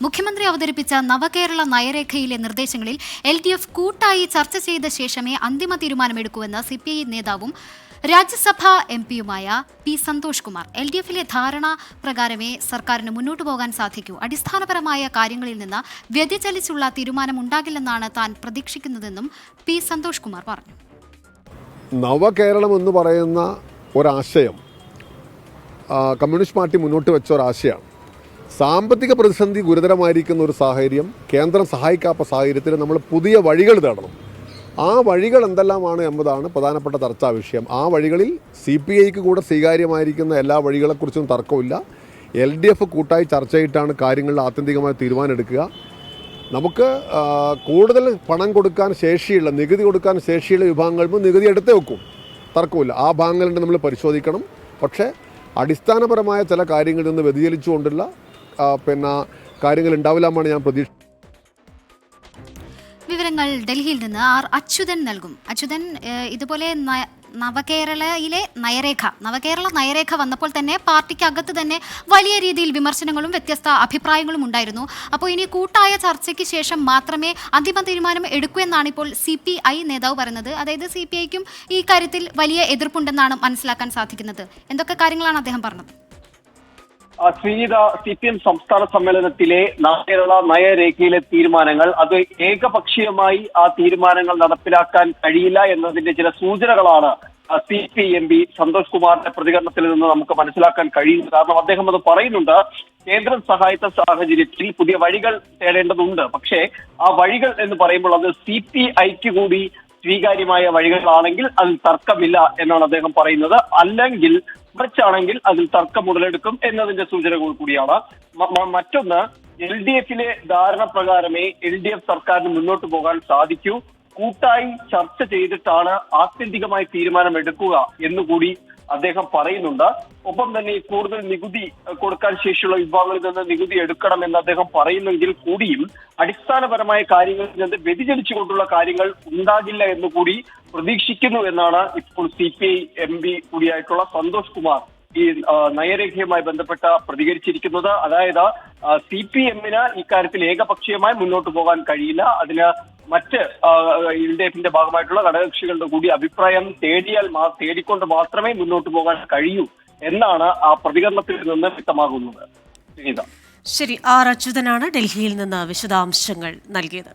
മുഖ്യമന്ത്രി അവതരിപ്പിച്ച നവകേരള നയരേഖയിലെ നിർദ്ദേശങ്ങളിൽ LDF കൂട്ടായി ചർച്ച ചെയ്ത ശേഷമേ അന്തിമ തീരുമാനമെടുക്കൂവെന്ന് CPI നേതാവും രാജ്യസഭാ MP-യുമായ P. സന്തോഷ് കുമാർ. LDF-ലെ ധാരണ പ്രകാരമേ സർക്കാരിന് മുന്നോട്ടു പോകാൻ സാധിക്കൂ. അടിസ്ഥാനപരമായ കാര്യങ്ങളിൽ നിന്ന് വ്യതിചലിച്ചുള്ള തീരുമാനമുണ്ടാകില്ലെന്നാണ് താൻ പ്രതീക്ഷിക്കുന്നതെന്നും P. സന്തോഷ് കുമാർ പറഞ്ഞു. നവകേരളം എന്ന് പറയുന്ന ഒരാശയം കമ്മ്യൂണിസ്റ്റ് പാർട്ടി മുന്നോട്ട് വെച്ച ഒരാശയമാണ്. സാമ്പത്തിക പ്രതിസന്ധി ഗുരുതരമായിരിക്കുന്ന ഒരു സാഹചര്യം, കേന്ദ്രം സഹായിക്കാത്ത സാഹചര്യത്തിൽ നമ്മൾ പുതിയ വഴികൾ തേടണം. ആ വഴികൾ എന്തെല്ലാമാണ് എന്നതാണ് പ്രധാനപ്പെട്ട ചർച്ചാ വിഷയം. ആ വഴികളിൽ CPIക്ക് കൂടെ സ്വീകാര്യമായിരിക്കുന്ന എല്ലാ വഴികളെക്കുറിച്ചും തർക്കമില്ല. LDF കൂട്ടായി ചർച്ച ചെയ്തിട്ടാണ് കാര്യങ്ങളിൽ ആത്യന്തികമായ തീരുമാനമെടുക്കുക. നമുക്ക് കൂടുതൽ പണം കൊടുക്കാൻ ശേഷിയുള്ള, നികുതി കൊടുക്കാൻ ശേഷിയുള്ള വിഭാഗങ്ങൾ നികുതി എടുത്തേ വെക്കും, തർക്കമില്ല. ആ ഭാഗങ്ങളുണ്ട് നമ്മൾ പരിശോധിക്കണം. പക്ഷേ അടിസ്ഥാനപരമായ ചില കാര്യങ്ങളിൽ നിന്ന് വ്യതിചലിച്ചുകൊണ്ടുള്ള കാര്യങ്ങൾ ഉണ്ടാവില്ലെന്നാണ് ഞാൻ പ്രതീക്ഷിക്കുന്നത്. വിവരങ്ങൾ ഡൽഹിയിൽ നിന്ന് അച്യുതൻ നൽകും. അച്യുതൻ, ഇതുപോലെ നവകേരള നയരേഖ വന്നപ്പോൾ തന്നെ പാർട്ടിക്കകത്ത് തന്നെ വലിയ രീതിയിൽ വിമർശനങ്ങളും വ്യത്യസ്ത അഭിപ്രായങ്ങളും ഉണ്ടായിരുന്നു. അപ്പോൾ ഇനി കൂട്ടായ ചർച്ചയ്ക്ക് ശേഷം മാത്രമേ അന്തിമ തീരുമാനം എടുക്കൂ എന്നാണ് ഇപ്പോൾ CPI നേതാവ് പറയുന്നത്. അതായത് CPIക്കും ഈ കാര്യത്തിൽ വലിയ എതിർപ്പുണ്ടെന്നാണ് മനസ്സിലാക്കാൻ സാധിക്കുന്നത്. എന്തൊക്കെ കാര്യങ്ങളാണ് അദ്ദേഹം പറഞ്ഞത്? ശ്രീജിത, CPM സംസ്ഥാന സമ്മേളനത്തിലെ നവകേരള നയരേഖയിലെ തീരുമാനങ്ങൾ അത് ഏകപക്ഷീയമായി ആ തീരുമാനങ്ങൾ നടപ്പിലാക്കാൻ കഴിയില്ല എന്നതിന്റെ ചില സൂചനകളാണ് CPI MP സന്തോഷ് കുമാറിന്റെ പ്രതികരണത്തിൽ നിന്ന് നമുക്ക് മനസ്സിലാക്കാൻ കഴിയുന്നത്. കാരണം അദ്ദേഹം അത് പറയുന്നുണ്ട്, കേന്ദ്രം സഹായിച്ച സാഹചര്യത്തിൽ പുതിയ വഴികൾ തേടേണ്ടതുണ്ട്. പക്ഷേ ആ വഴികൾ എന്ന് പറയുമ്പോൾ അത് CPIക്ക് കൂടി സ്വീകാര്യമായ വഴികളാണെങ്കിൽ അതിൽ തർക്കമില്ല എന്നാണ് അദ്ദേഹം പറയുന്നത്. അല്ലെങ്കിൽ മറിച്ചാണെങ്കിൽ അതിൽ തർക്കം മുതലെടുക്കും എന്നതിന്റെ സൂചനകൾ കൂടിയാണ്. മറ്റൊന്ന്, LDF-ലെ ധാരണ പ്രകാരമേ LDF സർക്കാരിന് മുന്നോട്ട് പോകാൻ സാധിക്കൂ. കൂട്ടായി ചർച്ച ചെയ്തിട്ടാണ് ആത്യന്തികമായി തീരുമാനമെടുക്കുക എന്നുകൂടി അദ്ദേഹം പറയുന്നുണ്ട്. ഒപ്പം തന്നെ കൂടുതൽ നികുതി കൊടുക്കാൻ ശേഷിയുള്ള വിഭാഗങ്ങളിൽ നിന്ന് നികുതി എടുക്കണമെന്ന് അദ്ദേഹം പറയുന്നെങ്കിൽ കൂടിയും അടിസ്ഥാനപരമായ കാര്യങ്ങളിൽ നിന്ന് വ്യതിചലിച്ചുകൊണ്ടുള്ള കാര്യങ്ങൾ ഉണ്ടാകില്ല എന്നുകൂടി പ്രതീക്ഷിക്കുന്നു എന്നാണ് ഇപ്പോൾ CPI MP കൂടിയായിട്ടുള്ള സന്തോഷ് കുമാർ ഈ നയരേഖയുമായി ബന്ധപ്പെട്ട പ്രതികരിച്ചിരിക്കുന്നത്. അതായത് CPM-ന് ഇക്കാര്യത്തിൽ ഏകപക്ഷീയമായി മുന്നോട്ട് പോകാൻ കഴിയില്ല. അതിന് മറ്റ് LDF-ന്റെ ഭാഗമായിട്ടുള്ള ഘടകകക്ഷികളുടെ കൂടി അഭിപ്രായം തേടിക്കൊണ്ട് മാത്രമേ മുന്നോട്ട് പോകാൻ കഴിയൂ എന്നാണ് ആ പ്രതികരണത്തിൽ നിന്ന് വ്യക്തമാകുന്നത്. ശരി, അച്യുതനാണ് ഡൽഹിയിൽ നിന്ന് വിശദാംശങ്ങൾ നൽകിയത്.